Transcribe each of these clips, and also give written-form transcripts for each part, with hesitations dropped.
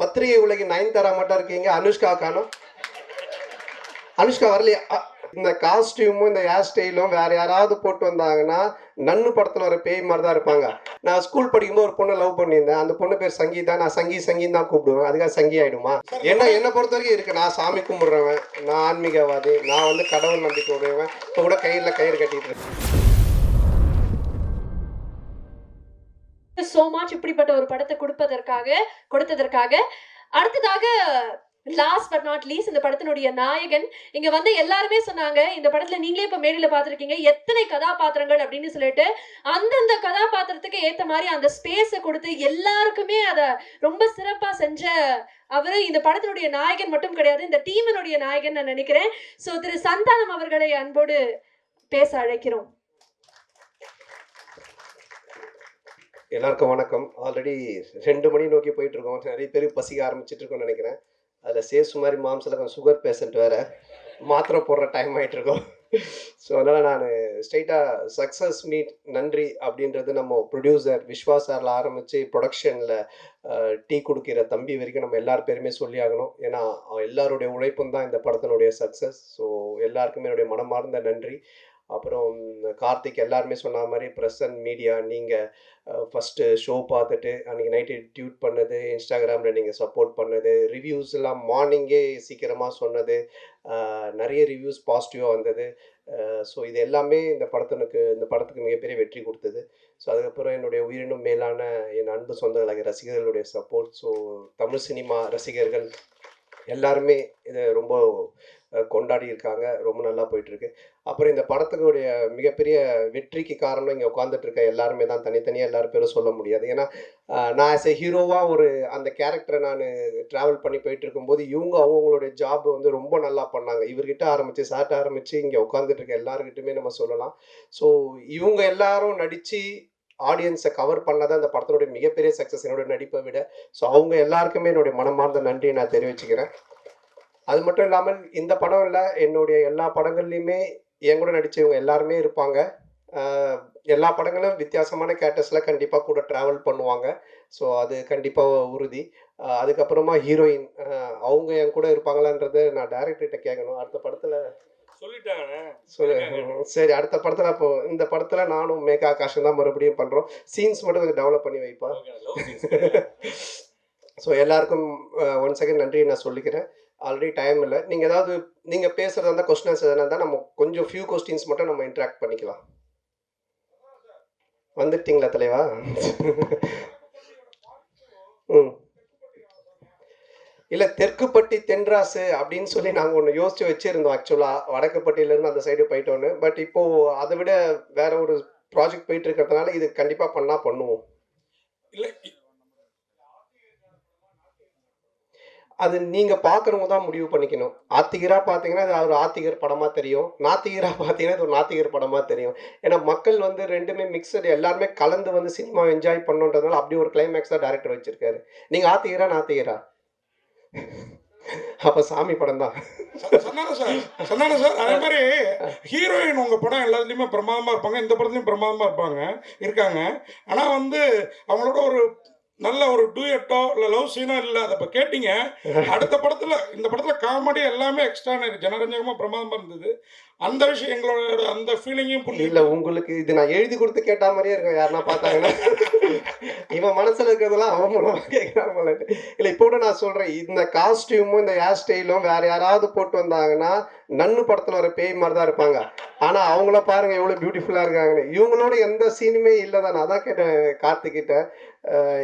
பத்திரிகை உலகின் நயன்தாரா மட்டும் இருக்கீங்க, அனுஷ்கா காணோம். அனுஷ்கா வரலையா? இந்த காஸ்டியூமும் இந்த ஹேர் ஸ்டைலும் வேற யாராவது போட்டு வந்தாங்கன்னா நன்னு படத்துல ஒரு பேய் மாதிரி தான் இருப்பாங்க. நான் ஸ்கூல் படிக்கும்போது ஒரு பொண்ணை லவ் பண்ணியிருந்தேன். அந்த பொண்ணு பேர் சங்கீதா. நான் சங்கின்னு தான் கூப்பிடுவேன். அதுக்காக சங்கி ஆயிடுமா? என்னை பொறுத்த வரைக்கும் இருக்கு. நான் சாமி கும்பிடுறவன், நான் ஆன்மீகவாதி, நான் வந்து கடவுள் நம்பிக்கை உடையவன். இப்போ கூட கையில் கயிறு கட்டிட்டு இருக்கேன். சோ மச் இப்படிப்பட்ட ஒரு படத்தை கொடுத்ததற்காக அடுத்ததாக லாஸ்ட் பட் நாட் லீஸ்ட் இந்த படத்தினுடைய நாயகன் இங்க வந்து எல்லாருமே சொன்னாங்க, இந்த படத்துல நீங்களே இப்ப மேடையில பாத்திருக்கீங்க எத்தனை கதாபாத்திரங்கள் அப்படின்னு சொல்லிட்டு அந்தந்த கதாபாத்திரத்துக்கு ஏத்த மாதிரி அந்த ஸ்பேஸை கொடுத்து எல்லாருக்குமே அத ரொம்ப சிறப்பா செஞ்ச அவரு இந்த படத்தினுடைய நாயகன் மட்டும் கிடையாது, இந்த டீமினுடைய நாயகன் நான் நினைக்கிறேன். சோ திரு சந்தானம் அவர்களை அன்போடு பேச அழைக்கிறோம். எல்லாருக்கும் வணக்கம். ஆல்ரெடி 2 மணி நோக்கி போயிட்டு இருக்கோம். நிறைய பேருக்கு பசிக்க ஆரம்பிச்சிட்டு இருக்கோம்னு நினைக்கிறேன். அதில் சேசு மாதிரி மாம்சில் கொஞ்சம் சுகர் பேஷண்ட் வேறு, மாத்திரை போடுற டைம் ஆகிட்டு இருக்கோம். ஸோ அதனால் நான் ஸ்ட்ரைட்டாக சக்ஸஸ் மீட் நன்றி அப்படின்றது நம்ம ப்ரொடியூசர் விஸ்வா சாரில் ஆரம்பித்து ப்ரொடக்ஷனில் டீ கொடுக்கிற தம்பி வரைக்கும் நம்ம எல்லார் பேருமே சொல்லி ஆகணும். ஏன்னா எல்லாருடைய உழைப்பும் தான் இந்த படத்தினுடைய சக்ஸஸ். ஸோ எல்லாருக்குமே என்னுடைய மனமார்ந்த நன்றி. அப்புறம் கார்த்திக் எல்லாருமே சொன்ன மாதிரி ப்ரெஸ் அண்ட் மீடியா, நீங்கள் ஃபஸ்ட்டு ஷோ பார்த்துட்டு அன்றைக்கி நைட்டு டியூட் பண்ணது, இன்ஸ்டாகிராமில் நீங்கள் சப்போர்ட் பண்ணது, ரிவ்யூஸ் எல்லாம் மார்னிங்கே சீக்கிரமாக சொன்னது, நிறைய ரிவ்யூஸ் பாசிட்டிவாக வந்தது. ஸோ இது எல்லாமே இந்த படத்துக்கு மிகப்பெரிய வெற்றி கொடுத்தது. ஸோ அதுக்கப்புறம் என்னுடைய உயிரினும் மேலான என் அன்பு சொந்தங்களாக ரசிகர்களுடைய சப்போர்ட். ஸோ தமிழ் சினிமா ரசிகர்கள் எல்லாருமே இதை ரொம்ப கொண்டாடி இருக்காங்க. ரொம்ப நல்லா போயிட்டுருக்கு. அப்புறம் இந்த படத்துக்குடைய மிகப்பெரிய வெற்றிக்கு காரணம் இங்கே உட்காந்துட்டு இருக்க எல்லாருமே தான். தனித்தனியாக எல்லாரும் பேரும் சொல்ல முடியாது. ஏன்னா நான் ஆஸ் எ ஹீரோவாக அந்த கேரக்டரை நான் ட்ராவல் பண்ணி போயிட்டு இருக்கும்போது இவங்க அவங்களுடைய ஜாப் வந்து ரொம்ப நல்லா பண்ணாங்க. இவர்கிட்ட ஆரம்பித்து சாட்ட ஆரம்பித்து இங்கே உட்காந்துட்டு இருக்க எல்லாருக்கிட்டுமே நம்ம சொல்லலாம். ஸோ இவங்க எல்லாரும் நடித்து ஆடியன்ஸை கவர் பண்ணதான் அந்த படத்தினுடைய மிகப்பெரிய சக்ஸஸ், என்னோட நடிப்பை விட. ஸோ அவங்க எல்லாருக்குமே என்னுடைய மனமார்ந்த நன்றியை நான் தெரிவிச்சுக்கிறேன். அது மட்டும் இல்லாமல் இந்த படம் இல்லை, என்னுடைய எல்லா படங்கள்லையுமே என் கூட நடித்தவங்க எல்லாருமே இருப்பாங்க. எல்லா படங்களும் வித்தியாசமான கேரக்டர்ஸில் கண்டிப்பாக கூட ட்ராவல் பண்ணுவாங்க. ஸோ அது கண்டிப்பாக உறுதி. அதுக்கப்புறமா ஹீரோயின் அவங்க என் கூட இருப்பாங்களான்றதை நான் டைரக்டர்கிட்ட கேட்கணும். அடுத்த படத்தில் சரி, அடுத்த படத்தில் அப்போ இந்த படத்தில் நானும் மேகா ஆகாஷம் தான் மறுபடியும் பண்ணுறோம். சீன்ஸ் மட்டும் கொஞ்சம் டெவலப் பண்ணி வைப்பா. ஸோ எல்லாருக்கும் ஒன் செகண்ட் நன்றி நான் சொல்லிக்கிறேன். ஆல்ரெடி டைம் இல்லை. நீங்கள் பேசுகிறதா இருந்தால் கொஸ்டின் ஆன்சர் எதனா இருந்தால் நம்ம கொஞ்சம் ஃபியூ கொஸ்டின்ஸ் மட்டும் நம்ம இன்ட்ராக்ட் பண்ணிக்கலாம். வந்துட்டீங்களா தலைவா? இல்லை, தெற்குப்பட்டி தென்ராசு அப்படின்னு சொல்லி நாங்கள் ஒன்று யோசித்து வச்சுருந்தோம். ஆக்சுவலாக வடக்குப்பட்டியிலேருந்து அந்த சைடு போயிட்டோன்னு. பட் இப்போது அதை விட வேற ஒரு ப்ராஜெக்ட் போயிட்டு இருக்கிறதுனால இது கண்டிப்பாக பண்ணுவோம். இல்லை, அது நீங்கள் பார்க்குறவங்க தான் முடிவு பண்ணிக்கணும். ஆத்திகரா பார்த்தீங்கன்னா இது ஒரு ஆத்திகர் படமாக தெரியும், நாத்திகரா பார்த்தீங்கன்னா இது ஒரு நாத்திகர் படமாக தெரியும். ஏன்னா மக்கள் வந்து ரெண்டுமே மிக்சடு, எல்லாருமே கலந்து சினிமா என்ஜாய் பண்ணுன்றதுனால அப்படி ஒரு கிளைமேக்ஸ் தான் டைரக்டர் வச்சிருக்காரு. நீங்கள் ஆத்திகரா நாத்திகரா? அப்ப சாமி படம் தான். சொன்னாங்க சார். அதே மாதிரி ஹீரோயின் உங்க படம் எல்லாத்துலயுமே பிரமாதமா இருப்பாங்க, இந்த படத்துலயும் பிரமாதமா இருக்காங்க. ஆனா அவங்களோட ஒரு நல்ல ஒரு டூயட்டோ இல்லை லவ் சீனோ இல்லை. அதை இப்போ கேட்டீங்க. அடுத்த படத்தில் இந்த படத்தில் காமெடி எல்லாமே எக்ஸ்ட்ரானரி ஜனரஞ்சகமாக பிரமாதமாக இருந்தது. அந்த விஷயம் எங்களோட அந்த ஃபீலிங்கையும் புரியும். இல்லை, உங்களுக்கு இது நான் எழுதி கொடுத்து கேட்ட மாதிரியே இருக்கும். யாருன்னா பார்த்தாங்கன்னா இவன் மனசில் இருக்கிறதெல்லாம் அவன் மூலமாக கேட்குறாங்க. இல்லை, இப்போ கூட நான் சொல்கிறேன், இந்த காஸ்டியூமும் இந்த ஹேர் ஸ்டைலும் வேறு யாராவது போட்டு வந்தாங்கன்னா நன்னு படத்தில் ஒரு பேய் மாதிரி தான் இருப்பாங்க. ஆனால் அவங்கள பாருங்கள் எவ்வளோ பியூட்டிஃபுல்லாக இருக்காங்கன்னு. இவங்களோட எந்த சீனுமே இல்லை தான். நான் தான் கேட்டேன் கார்த்திக்கிட்ட,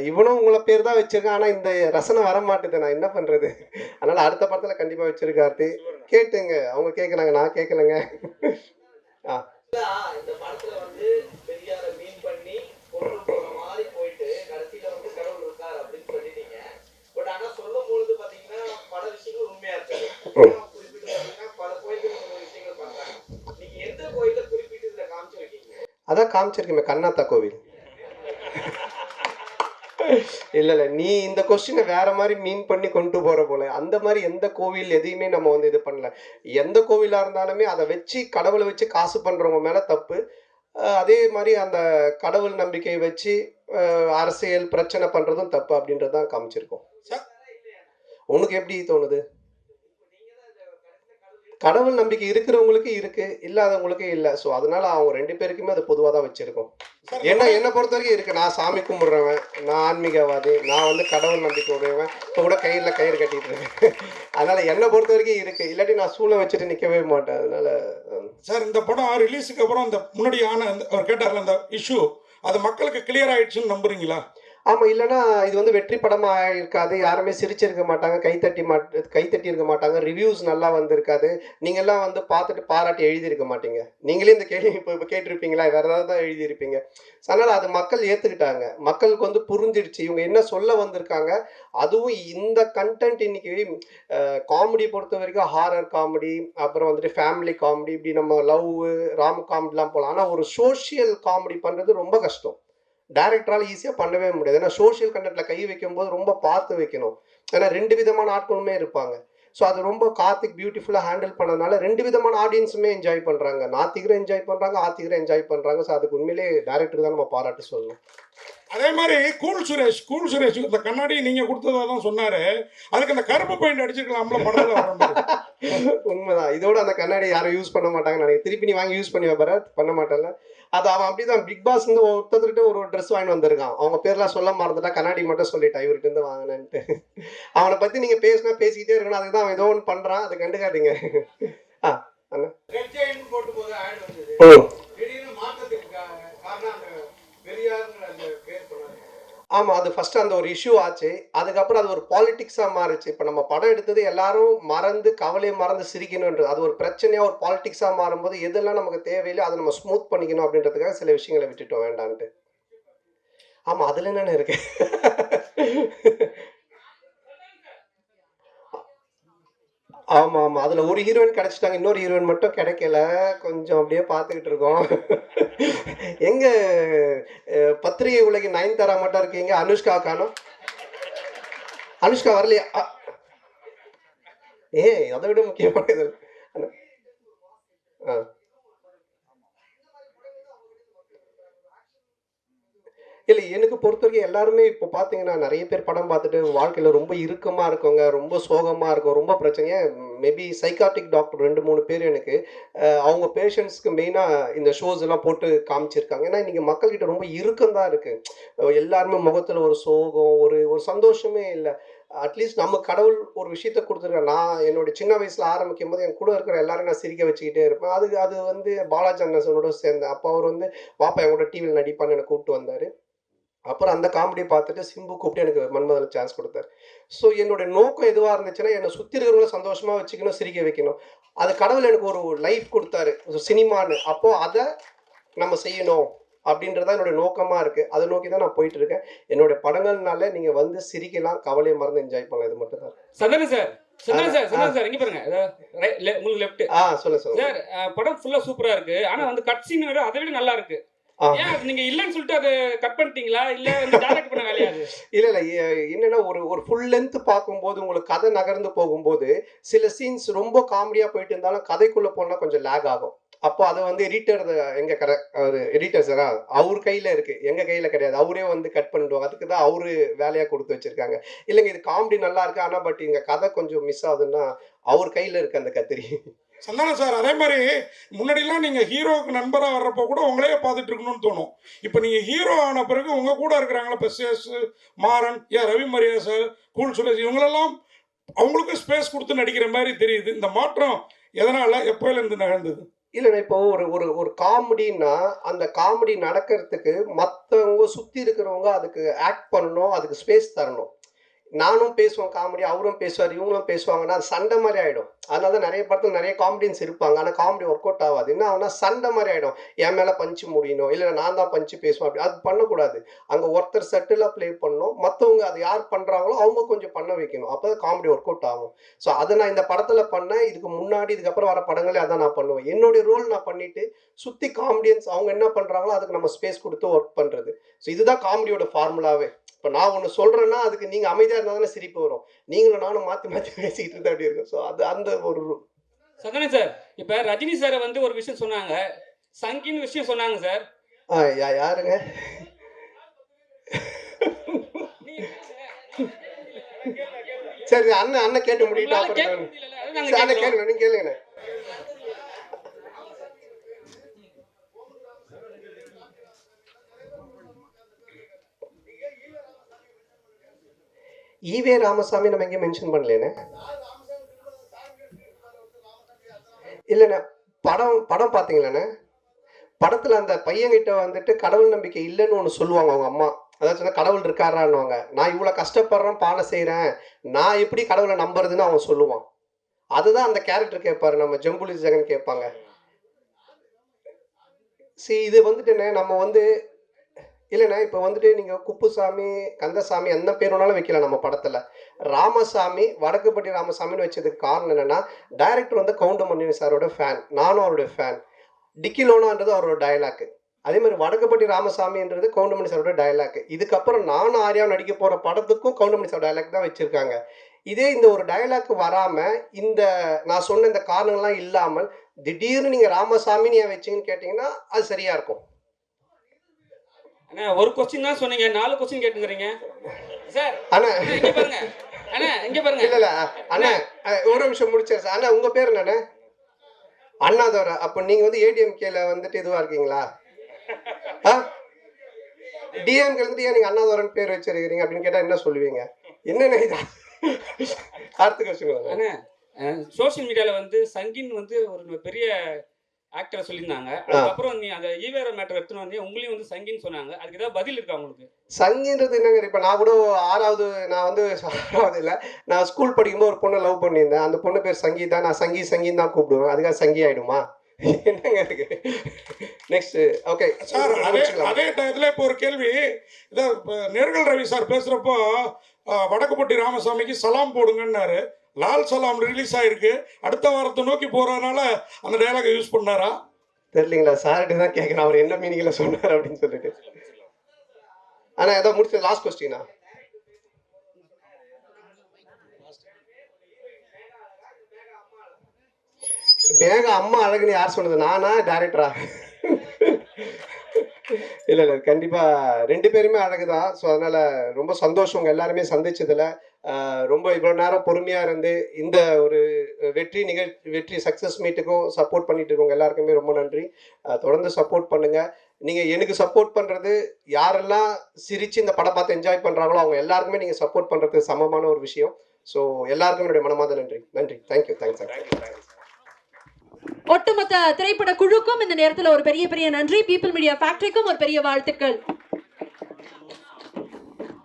இவனும் உங்களை பேர் தான் வச்சிருக்கேன், ஆனால் இந்த ரசனை வர மாட்டேது, நான் என்ன பண்ணுறது? அதனால் அடுத்த படத்தில் கண்டிப்பாக வச்சிருக்கார்த்தி. கேட்டுங்க, அவங்க கேட்குறாங்க, நான் கேட்கலங்க. இந்த படத்துல பெரியாரை மீன் பண்ணி கொண்டு போற மாதிரி போயிட்டு கடைசியில கடவுள் இருக்கார் அப்படின்னு சொல்லிட்டீங்க. பட் ஆனா சொல்லும் பொழுது பாத்தீங்கன்னா பல விஷயங்கள் உண்மையா இருக்காது. குறிப்பிட்டு பல கோயில்கள் விஷயங்கள் பண்றாங்க. நீங்க எந்த கோயில குறிப்பிட்டு இதுல காமிச்சிருக்கீங்க? அதான் காமிச்சிருக்கேன், கண்ணாத்தா கோவில். இல்லை, நீ இந்த கொஸ்டினை வேற மாதிரி மீன் பண்ணி கொண்டு போற போல. அந்த மாதிரி எந்த கோவில் எதையுமே நம்ம இது பண்ணல. எந்த கோவிலா இருந்தாலுமே அதை வச்சு கடவுளை வச்சு காசு பண்றவங்க மேல தப்பு. அதே மாதிரி அந்த கடவுள் நம்பிக்கையை வச்சு அரசியல் பிரச்சனை பண்றதும் தப்பு அப்படின்றதான் காமிச்சிருக்கோம். உனக்கு எப்படி தோணுது? கடவுள் நம்பிக்கை இருக்கிறவங்களுக்கு இருக்கு, இல்லாதவங்களுக்கு இல்ல. ஸோ அதனால அவங்க 2 பேருக்குமே அது பொதுவா தான் வச்சிருக்கோம். சார் ஏன்னா என்ன பொறுத்தவரைக்கும் இருக்கு. நான் சாமி கும்பிடுறவன், நான் ஆன்மீகவாதி, நான் வந்து கடவுள் நம்பிக்கை உடையவன். இப்போ கூட கையில கயிறு கட்டிட்டு இருக்கேன். அதனால என்ன பொறுத்த வரைக்கும் இருக்கு. இல்லாட்டி நான் சூளை வச்சுட்டு நிக்கவே மாட்டேன். அதனால சார் இந்த படம் ரிலீஸுக்கு அப்புறம் அந்த முன்னாடி அவர் கேட்டார்ல அந்த இஷ்யூ அது மக்களுக்கு கிளியர் ஆயிடுச்சுன்னு நம்புறீங்களா? ஆமா. இல்லன்னா இது வந்து வெற்றி படமா இருக்காது. யாருமே சிரிச்சிருக்க மாட்டாங்க. கைத்தட்டி இருக்க மாட்டாங்க. ரிவ்யூஸ் நல்லா வந்திருக்காது. நீங்கலாம் வந்து பார்த்துட்டு பாராட்டி எழுதியிருக்க மாட்டீங்க. நீங்களே இந்த கேள்வி இப்ப கேட்டிருப்பீங்களா? வேற ஏதாவது தான் எழுதியிருப்பீங்க. அதனால அது மக்கள் ஏத்துக்கிட்டாங்க. மக்களுக்கு வந்து புரிஞ்சிடுச்சு. இவங்க என்ன சொல்ல வந்திருக்காங்க. அதுவும் இந்த கன்டென்ட் இன்னைக்கு காமெடி பொறுத்தவரைக்கும் ஹாரர் காமெடி, அப்புறம் வந்துட்டு ஃபேமிலி காமெடி, இப்படி நம்ம லவ், ராம் காமெடிலாம் போலாம். ஆனா ஒரு சோசியல் காமெடி பண்றது ரொம்ப கஷ்டம். டைரக்டரால ஈஸியா பண்ணவே முடியாது. ஏன்னா சோசியல் கன்டென்ட்ல கை வைக்கும்போது ரொம்ப பார்த்து வைக்கணும். ஏன்னா 2 விதமான ஆட்களுமே இருப்பாங்க. ஸோ அது ரொம்ப கார்த்திக் பியூட்டிஃபுல்லா ஹேண்டில் பண்ணதுனால 2 விதமான ஆடியன்ஸுமே என்ஜாய் பண்றாங்க. நாத்திகரும் என்ஜாய் பண்றாங்க, ஆத்திகரும் என்ஜாய் பண்றாங்க. ஸோ அதுக்கு உண்மையிலேயே டைரக்டருக்கு தான் நம்ம பாராட்டு சொல்லணும். அதே மாதிரி கூல் சுரேஷ் இந்த கண்ணாடி நீங்க கொடுத்ததா தான் சொன்னாரு. அதுக்கு அந்த கருப்பு பெயிண்ட் அடிச்சிருக்கலாம்ல படத்துல வர மாதிரி. உண்மைதான். இதோட அந்த கண்ணாடி யாரும் யூஸ் பண்ண மாட்டாங்கன்னு நினைக்கிறேன். திருப்பி நீ வாங்கி யூஸ் பண்ணி வைப்பாரு, பண்ண மாட்டேன்ல. அது அவன் அப்படிதான். பிக் பாஸ் வந்து ஒருத்தர்கிட்ட ஒரு ட்ரெஸ் வாங்கிட்டு வந்திருக்கான். அவங்க பேர்லாம் சொல்ல மறந்துட்டா, கண்ணாடி மட்டும் சொல்லிட்டான் இவர்கிட்ட இருந்து வாங்கினேன்ட்டு. அவனை பத்தி நீங்க பேசினா பேசிக்கிட்டே இருக்கணும். அதுக்கு தான் அவன் ஏதோ ஒன்று பண்றான். அதை கண்டுக்காதீங்க. ஆ அண்ணா. போட்டு போது ஆட் வந்தது. ம். திடீர்னு மாற்றத்துக்கு காரணம் அந்த பெரியார்ங்கிற அந்த பேர் சொன்னாங்க. ஆமா. அது ஃபர்ஸ்ட் அந்த ஒரு இஷ்யூ ஆச்சு. அதுக்கப்புறம் அது ஒரு பாலிடிக்ஸா மாறுச்சு. இப்ப நம்ம படம் எடுத்தது எல்லாரும் மறந்து, கவலைய மறந்து சிரிக்கணும்ன்றது. அது ஒரு பிரச்சனையா ஒரு பாலிடிக்ஸா மாறும்போது எதெல்லாம் நமக்கு தேவையில்லையோ அதை நம்ம ஸ்மூத் பண்ணிக்கணும் அப்படின்றதுக்காக சில விஷயங்களை விட்டுட்டோம் வேண்டான்ட்டு. ஆமா. அதுல என்னென்ன இருக்கு? ஆமா, ஆமா. அதுல ஒரு ஹீரோயின் கிடைச்சிட்டாங்க. இன்னொரு ஹீரோயின் மட்டும் கிடைக்கல. கொஞ்சம் அப்படியே பார்த்துக்கிட்டு இருக்கோம். எங்க பத்திரிகை உலகின் நயன்தாரா மட்டும் இருக்கீங்க. அனுஷ்கா காணோம். அனுஷ்கா வரலையா? ஏய் அதை விட முக்கியமானது. ஆ. இல்ல எனக்கு பொறுத்தவரைக்கும் எல்லாருமே இப்போ பார்த்தீங்கன்னா, நெறைய பேர் படம் பார்த்துட்டு வாழ்க்கையில ரொம்ப இறுக்கமா இருக்கவங்க, ரொம்ப சோகமா இருக்கும், ரொம்ப பிரச்சனையா மேபி சைக்காட்ரிக் டாக்டர் 2, 3 பேர் எனக்கு அவங்க பேஷண்ட்ஸ்க்கு மெயினா இந்த ஷோஸ் எல்லாம் போட்டு காமிச்சிருக்காங்க. ஏன்னா, இன்னைக்கு மக்கள்கிட்ட ரொம்ப இறுக்கம் தான் இருக்கு. எல்லாருமே முகத்துல ஒரு சோகம், ஒரு ஒரு சந்தோஷமே இல்ல. அட்லீஸ்ட் நம்ம கடவுள் ஒரு விஷயத்த குடுத்துருக்காரு. நான் என்னோட சின்ன வயசுல ஆரம்பிக்கும்போது, என் கூட இருக்கிற எல்லாரையும் நான் சிரிக்க வச்சுக்கிட்டே இருப்பேன். அது வந்து பாலாஜி அண்ணாசனோட சேர்ந்தேன். அப்போ அவர் வந்து, "வாப்பா என் கூட டிவில நடிப்பான்னு" என்ன கூப்பிட்டு வந்தாரு. அப்புறம் அந்த காமெடிய பார்த்துட்டு சிம்பு கூப்பிட்டு எனக்கு மன்மதன்ல சான்ஸ் குடுத்தாரு. ஸோ என்னோட நோக்கம் எதுவா இருந்துச்சுன்னா, என்ன சுத்தி இருக்கிறவங்கள சந்தோஷமா வச்சுக்கணும், சிரிக்க வைக்கணும். அது கடவுள் எனக்கு ஒரு லைஃப் குடுத்தாரு. சினிமான்னு. அப்போ அத நம்ம செய்யணும் அப்படின்றது தான் என்னோட நோக்கமா இருக்கு. அத நோக்கி தான் நான் போயிட்டு இருக்கேன். என்னோட படங்கள்னால நீங்க வந்து சிரிக்கலாம், கவலைய மறந்து என்ஜாய் பண்ணலாம். இது மட்டும் தான். சந்தானம் சார், சந்தானம் சார் இங்க பாருங்க. உங்களுக்கு லெஃப்ட். சொல்லுங்க சொல்லுங்க. சார் படம் ஃபுல்லா சூப்பரா இருக்கு. ஆனா வந்து கட் சீன் வேற அதை விட நல்லா இருக்கு. ஏன் அது நீங்க இல்லன்னு சொல்லிட்டு அதை கட் பண்ணிட்டீங்களா? இல்ல வந்து டைரக்ட் பண்ண வேலையா அது? இல்ல. என்னன்னா ஒரு ஃபுல் லென்த் பார்க்கும்போது உங்களுக்கு கதை நகர்ந்து போகும்போது, சில சீன்ஸ் ரொம்ப காமெடியா போயிட்டு இருந்தாலும் கதைக்குள்ள போனா கொஞ்சம் லேக் ஆகும். அப்போ அத வந்து எடிட்டர் எங்க அவரு எடிட்டர் சாரா அவர் கையில இருக்கு. எங்க கையில கிடையாது. அவரே வந்து கட் பண்ணிடுவாங்க. அதுக்கு தான் அவரு வேலையா குடுத்து வச்சிருக்காங்க. இல்லங்க இது காமெடி நல்லா இருக்கு. ஆனா பட் இங்க கதை கொஞ்சம் மிஸ் ஆகுதுன்னா, அவர் கையில இருக்கு அந்த கத்திரி. சந்தானம் சார் அதே மாதிரி முன்னாடிலாம் நீங்கள் ஹீரோவுக்கு நண்பராக வர்றப்போ கூட உங்களையே பார்த்துட்டு இருக்கணும்னு தோணும். இப்போ நீங்கள் ஹீரோ ஆன பிறகு உங்கள் கூட இருக்கிறாங்களா இப்போ Chase, Maran, Ravi Maria sir, cool Suresh இவங்களெல்லாம் அவங்களுக்கும் ஸ்பேஸ் கொடுத்து நடிக்கிற மாதிரி தெரியுது. இந்த மாற்றம் எதனால் எப்போலேருந்து நிகழ்ந்தது? இல்லண்ணா இப்போ ஒரு ஒரு ஒரு காமெடின்னா, அந்த காமெடி நடக்கிறதுக்கு மத்தவங்க சுத்தி இருக்கிறவங்க அதுக்கு ஆக்ட் பண்ணணும். அதுக்கு ஸ்பேஸ் தரணும். நானும் பேசுவேன் காமெடி, அவரும் பேசுவார், இவங்களும் பேசுவாங்கன்னா அது சண்டை மாதிரி ஆயிடும். அதனால தான் நெறைய படத்துல நெறைய காமெடியன்ஸ் இருப்பாங்க. ஆனா காமெடி ஒர்க் அவுட் ஆகாது. என்ன ஆகும்னா சண்டை மாதிரி ஆயிடும். என் மேல பஞ்ச் முடியணும், இல்ல நான் தான் பஞ்ச் பேசுவேன் அப்படி. அது பண்ணக்கூடாது. அங்க ஒருத்தர் செட்டிலா ப்ளே பண்ணணும். மத்தவங்க அது யார் பண்றாங்களோ அவங்க கொஞ்சம் பண்ண வைக்கணும். அப்பதான் காமெடி ஒர்க் அவுட் ஆகும். ஸோ அதை நான் இந்த படத்துல பண்ணேன். இதுக்கு முன்னாடி இதுக்கப்புறம் வர படங்களே அதான் நான் பண்ணுவேன். என்னுடைய ரோல் நான் பண்ணிட்டு சுத்தி காமெடியன்ஸ் அவங்க என்ன பண்றாங்களோ அதுக்கு நம்ம ஸ்பேஸ் கொடுத்து ஒர்க் பண்றது. ஸோ இதுதான் காமெடியோட ஃபார்முலாவே. இப்போ நான் ஒன்று சொல்றேன்னா அதுக்கு நீங்க அமைதியா இருந்தா தானே சிரிப்பு வரும். நீங்களும் நானும் மாத்தி மாத்தி பேசிக்கிட்டு இருந்தா அப்படி இருக்கும். ஸோ அது அந்த ஒரு சந்தானம் சார், இப்ப ரஜினி சார் வந்து ஒரு விஷயம் சொன்னாங்க, சங்கின்னு விஷயம் சொன்னாங்க சார். யாருங்க? சரி அண்ணன் அண்ணன் கேட்டு முடிக்கிட்டு உங்களால கேட்க அப்புறம் முடியல, அது நாங்க சரி, அண்ணன் கேட்கிறோம். கேளுங்க, நீங்க கேளுங்கண்ணே. ஈவே ராமசாமி நம்ம எங்கேயும் மென்ஷன் பண்ணலேண்ணே. இல்லைண்ணே, படம் படம் பார்த்தீங்களாண்ணே? படத்துல அந்த பையன்கிட்ட வந்துட்டு கடவுள் நம்பிக்கை இல்லைன்னு ஒன்று சொல்லுவாங்க அவங்க அம்மா. அதாவது சொன்னா கடவுள் இருக்காரான்னுவாங்க. நான் இவ்வளோ கஷ்டப்படுறேன், பானை செய்கிறேன், நான் எப்படி கடவுளை நம்புறதுன்னு அவன் சொல்லுவான். அதுதான் அந்த கேரக்டர் கேட்பாரு, நம்ம ஜம்புலி ஜெகன் கேட்பாங்க. இது வந்துட்டுண்ணே நம்ம வந்து இல்லைண்ணே, இப்போ வந்துட்டு நீங்கள் குப்புசாமி, கந்தசாமி என்ன பேர் வேணாலும் வைக்கலாம் நம்ம படத்தில். ராமசாமி, வடக்குப்பட்டி ராமசாமின்னு வச்சதுக்கு காரணம் என்னென்னா, டைரக்டர் வந்து கவுண்டமணி சாரோட ஃபேன், நானும் அவருடைய ஃபேன். டிக்கிலோனான்றது அவரோட டயலாக்கு. அதே மாதிரி வடக்குப்பட்டி ராமசாமின்றது கவுண்டமணி சாரோட டயலாக்கு. இதுக்கப்புறம் நானும் ஆர்யாவும் நடிக்க போகிற படத்துக்கும் கவுண்டமணி சார் டயலாக் தான் வச்சுருக்காங்க. இதே இந்த ஒரு டயலாக் வராமல், இந்த நான் சொன்ன இந்த காரணங்கள்லாம் இல்லாமல் திடீர்னு நீங்கள் ராமசாமின்னு ஏன் வச்சிங்கன்னு கேட்டிங்கன்னா அது சரியாக இருக்கும். அண்ணா ஒரு கொஸ்டின் தான் சொன்னீங்க, 4 கொஸ்டின் கேட்டுங்கிறீங்க சார். அண்ணா இங்க பாருங்க, அண்ணா இங்க பாருங்க. இல்லை அண்ணா, ஒரு நிமிஷம் முடிச்சேன் சார். அண்ணா உங்கள் பேர் என்னண்ணே? அண்ணாதோரா. அப்போ நீங்கள் வந்து ஏடிஎம்கேல வந்துட்டு இதுவாக இருக்கீங்களா? டிஎம்கே வந்துட்டு ஏன் நீங்கள் அண்ணாதோரன் பேர் வச்சிருக்கிறீங்க அப்படின்னு கேட்டால் என்ன சொல்லுவீங்க? என்னென்ன இதா அடுத்த கொஸ்டின். அண்ணா சோஷியல் மீடியால வந்து சங்கின் வந்து ஒரு பெரிய ஆக்டரை சொல்லியிருந்தாங்க. அதுக்கப்புறம் நீ அந்த ஈவேரா மேட்டர் எடுத்துன்னு வந்து உங்களையும் வந்து சங்கின்னு சொன்னாங்க. அதுக்கு ஏதாவது பதில் இருக்கா உங்களுக்கு? சங்கின்றது என்னங்க? இப்போ நான் கூட 6வது, நான் வந்து 6வது இல்லை, நான் ஸ்கூல் படிக்கும்போது ஒரு பொண்ணை லவ் பண்ணியிருந்தேன். அந்த பொண்ணு பேர் சங்கீதா. நான் சங்கின்னு தான் கூப்பிடுவேன். அதுக்காக சங்கி ஆகிடுமா? என்னங்க இருக்கு? நெக்ஸ்ட். ஓகே சார், அதே டயத்தில் இப்போ ஒரு கேள்வி. இதை நேர்கள் ரவி சார் பேசுகிறப்போ வடக்குப்பட்டி ராமசாமிக்கு சலாம் போடுங்கன்னாரு. லால் சலாம் ரிலீஸ் ஆகிருக்கு, அடுத்த வாரத்தை நோக்கி போகிறதுனால அந்த டயலாகை யூஸ் பண்ணாரா தெரியலீங்களா? சார்கிட்ட தான் கேட்குறேன் அவர் என்ன மீனிங்கில் சொன்னார் அப்படின்னு சொல்லிட்டு. ஆனால் ஏதோ முடிச்சது லாஸ்ட் கொஸ்டினா? மேக அம்மா அழகுன்னு யார் சொன்னது? நானா டைரக்டரா? இல்லை கண்டிப்பாக 2 பேருமே அழகு தான். ஸோ அதனால் ரொம்ப சந்தோஷம் உங்கள் எல்லாருமே சந்திச்சதில். ரொம்ப இவ்வளோ நேரம் பொறுமையாக இருந்து இந்த ஒரு வெற்றி சக்ஸஸ் மீட்டுக்கும் சப்போர்ட் பண்ணிட்டு இருக்கவங்க எல்லாருக்குமே ரொம்ப நன்றி. தொடர்ந்து சப்போர்ட் பண்ணுங்கள். நீங்கள் எனக்கு சப்போர்ட் பண்ணுறது, யாரெல்லாம் சிரித்து இந்த படம் பார்த்து என்ஜாய் பண்ணுறாங்களோ அவங்க எல்லாருக்குமே நீங்கள் சப்போர்ட் பண்ணுறதுக்கு சமமான ஒரு விஷயம். ஸோ எல்லாருக்கும் என்னுடைய மனமார்ந்த நன்றி. தேங்க்யூ. ஒட்டுமொத்த திரைப்பட குழுக்கும் இந்த நேரத்தில் ஒரு பெரிய நன்றி. பீப்பிள் மீடியா ஃபேக்டரிக்கும் ஒரு பெரிய வாழ்த்துக்கள்.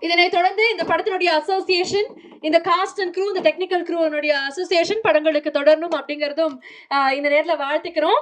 இதனை தொடர்ந்து இந்த படத்தினுடைய அசோசியேஷன், இந்த காஸ்ட் அண்ட் க்ரூ, இந்த டெக்னிக்கல் க்ரூனுடைய அசோசியேஷன் படங்களுக்கு தொடரணும் அப்படிங்கிறதும் இந்த நேரத்தில் வாழ்த்துக்கிறோம்.